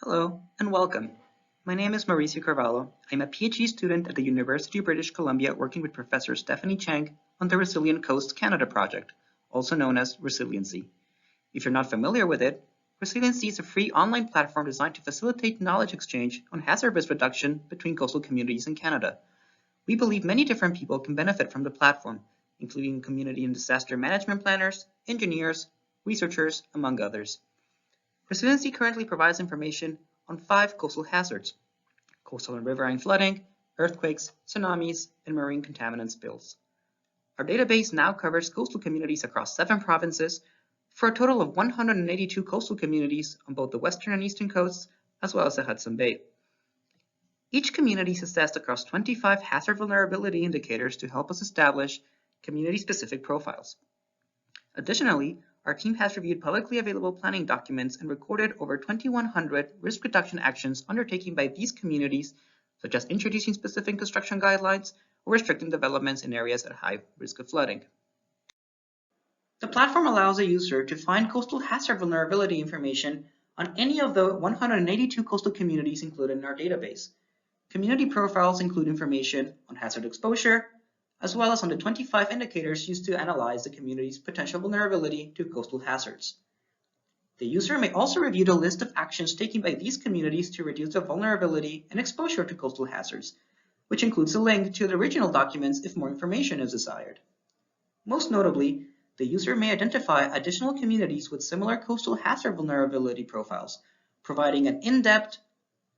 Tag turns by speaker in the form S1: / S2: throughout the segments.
S1: Hello and welcome. My name is Mauricio Carvallo. I'm a PhD student at the University of British Columbia working with Professor Stephanie Chang on the Resilient Coasts Canada project, also known as Resiliency. If you're not familiar with it, Resiliency is a free online platform designed to facilitate knowledge exchange on hazard risk reduction between coastal communities in Canada. We believe many different people can benefit from the platform, including community and disaster management planners, engineers, researchers, among others. Resiliency currently provides information on 5 coastal hazards: coastal and riverine flooding, earthquakes, tsunamis, and marine contaminant spills. Our database now covers coastal communities across 7 provinces for a total of 182 coastal communities on both the western and eastern coasts, as well as the Hudson Bay. Each community is assessed across 25 hazard vulnerability indicators to help us establish community-specific profiles. Additionally, our team has reviewed publicly available planning documents and recorded over 2,100 risk reduction actions undertaken by these communities, such as introducing specific construction guidelines or restricting developments in areas at high risk of flooding. The platform allows a user to find coastal hazard vulnerability information on any of the 182 coastal communities included in our database. Community profiles include information on hazard exposure, as well as on the 25 indicators used to analyze the community's potential vulnerability to coastal hazards. The user may also review the list of actions taken by these communities to reduce their vulnerability and exposure to coastal hazards, which includes a link to the original documents if more information is desired. Most notably, the user may identify additional communities with similar coastal hazard vulnerability profiles, providing an in-depth,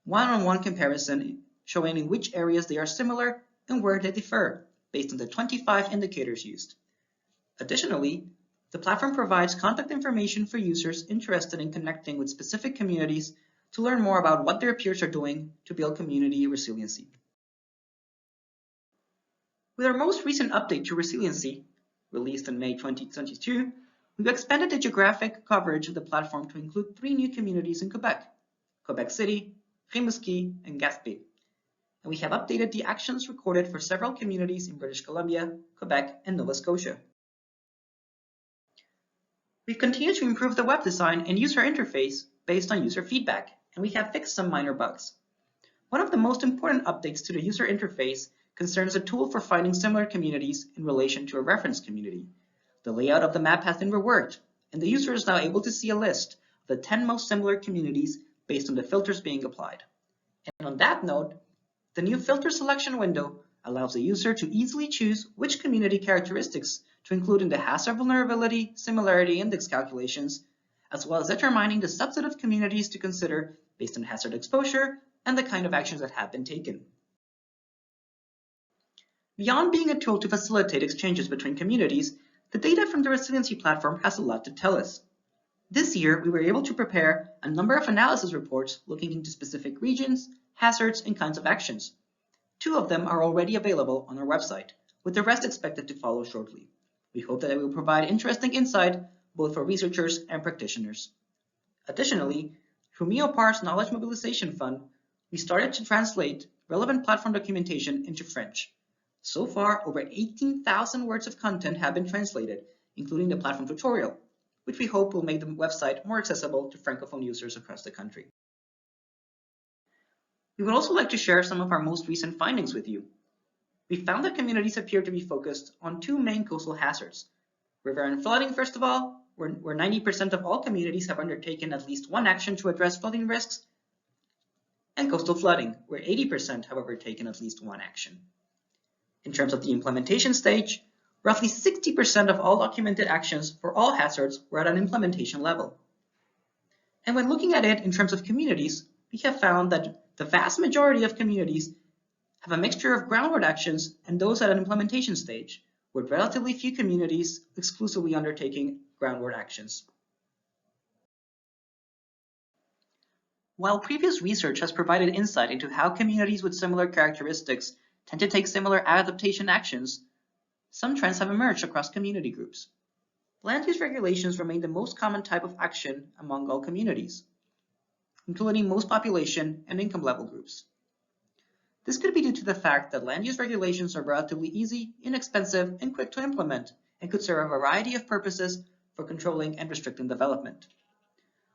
S1: one-on-one comparison showing in which areas they are similar and where they differ, based on the 25 indicators used. Additionally, the platform provides contact information for users interested in connecting with specific communities to learn more about what their peers are doing to build community resiliency. With our most recent update to Resiliency, released in May 2022, we've expanded the geographic coverage of the platform to include 3 new communities in Quebec: Quebec City, Rimouski, and Gaspé. And we have updated the actions recorded for several communities in British Columbia, Quebec, and Nova Scotia. We've continued to improve the web design and user interface based on user feedback, and we have fixed some minor bugs. One of the most important updates to the user interface concerns a tool for finding similar communities in relation to a reference community. The layout of the map has been reworked, and the user is now able to see a list of the 10 most similar communities based on the filters being applied. And on that note, the new filter selection window allows the user to easily choose which community characteristics to include in the hazard vulnerability similarity index calculations, as well as determining the subset of communities to consider based on hazard exposure and the kind of actions that have been taken. Beyond being a tool to facilitate exchanges between communities, the data from the Resiliency platform has a lot to tell us. This year, we were able to prepare a number of analysis reports looking into specific regions, hazards, and kinds of actions. 2 of them are already available on our website, with the rest expected to follow shortly. We hope that it will provide interesting insight both for researchers and practitioners. Additionally, through MEOPAR's Knowledge Mobilization Fund, we started to translate relevant platform documentation into French. So far, over 18,000 words of content have been translated, including the platform tutorial, which we hope will make the website more accessible to Francophone users across the country. We would also like to share some of our most recent findings with you. We found that communities appear to be focused on 2 main coastal hazards: riverine flooding, first of all, where 90% of all communities have undertaken at least one action to address flooding risks, and coastal flooding, where 80% have undertaken at least one action. In terms of the implementation stage, roughly 60% of all documented actions for all hazards were at an implementation level. And when looking at it in terms of communities, we have found that the vast majority of communities have a mixture of groundward actions and those at an implementation stage, with relatively few communities exclusively undertaking groundward actions. While previous research has provided insight into how communities with similar characteristics tend to take similar adaptation actions, some trends have emerged across community groups. Land use regulations remain the most common type of action among all communities, including most population and income level groups. This could be due to the fact that land use regulations are relatively easy, inexpensive, and quick to implement, and could serve a variety of purposes for controlling and restricting development.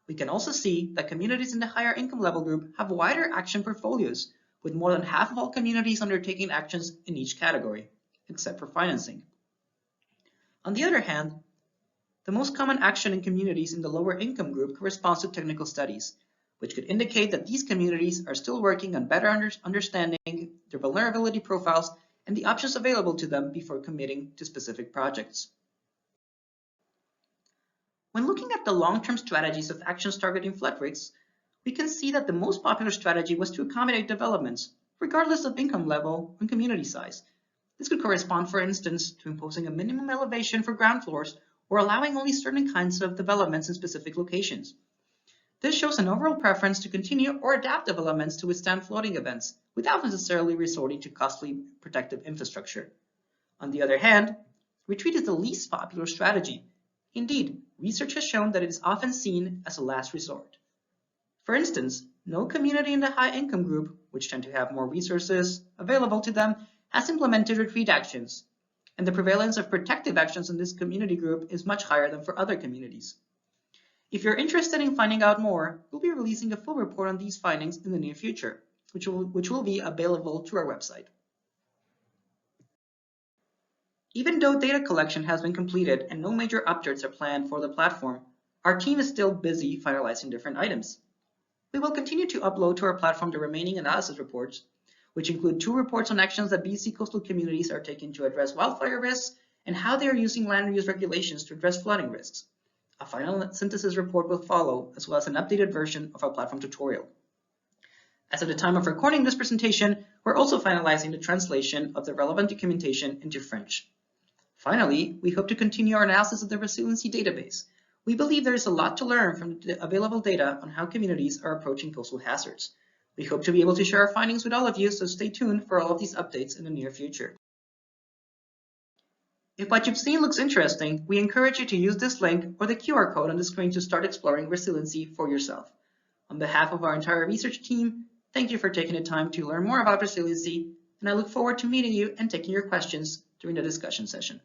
S1: We can also see that communities in the higher income level group have wider action portfolios, with more than half of all communities undertaking actions in each category, except for financing. On the other hand, the most common action in communities in the lower income group corresponds to technical studies, which could indicate that these communities are still working on better understanding their vulnerability profiles and the options available to them before committing to specific projects. When looking at the long-term strategies of actions targeting flood risks, we can see that the most popular strategy was to accommodate developments, regardless of income level and community size. This could correspond, for instance, to imposing a minimum elevation for ground floors or allowing only certain kinds of developments in specific locations. This shows an overall preference to continue or adapt developments to withstand flooding events, without necessarily resorting to costly protective infrastructure. On the other hand, retreat is the least popular strategy. Indeed, research has shown that it is often seen as a last resort. For instance, no community in the high income group, which tend to have more resources available to them, has implemented retreat actions, and the prevalence of protective actions in this community group is much higher than for other communities. If you're interested in finding out more, we'll be releasing a full report on these findings in the near future, which will be available to our website. Even though data collection has been completed and no major updates are planned for the platform, our team is still busy finalizing different items. We will continue to upload to our platform the remaining analysis reports, which include 2 reports on actions that BC coastal communities are taking to address wildfire risks and how they are using land use regulations to address flooding risks. A final synthesis report will follow, as well as an updated version of our platform tutorial. As of the time of recording this presentation, we're also finalizing the translation of the relevant documentation into French. Finally, we hope to continue our analysis of the resiliency database. We believe there is a lot to learn from the available data on how communities are approaching coastal hazards. We hope to be able to share our findings with all of you, so stay tuned for all of these updates in the near future. If what you've seen looks interesting, we encourage you to use this link or the QR code on the screen to start exploring resiliency for yourself. On behalf of our entire research team, thank you for taking the time to learn more about resiliency, and I look forward to meeting you and taking your questions during the discussion session.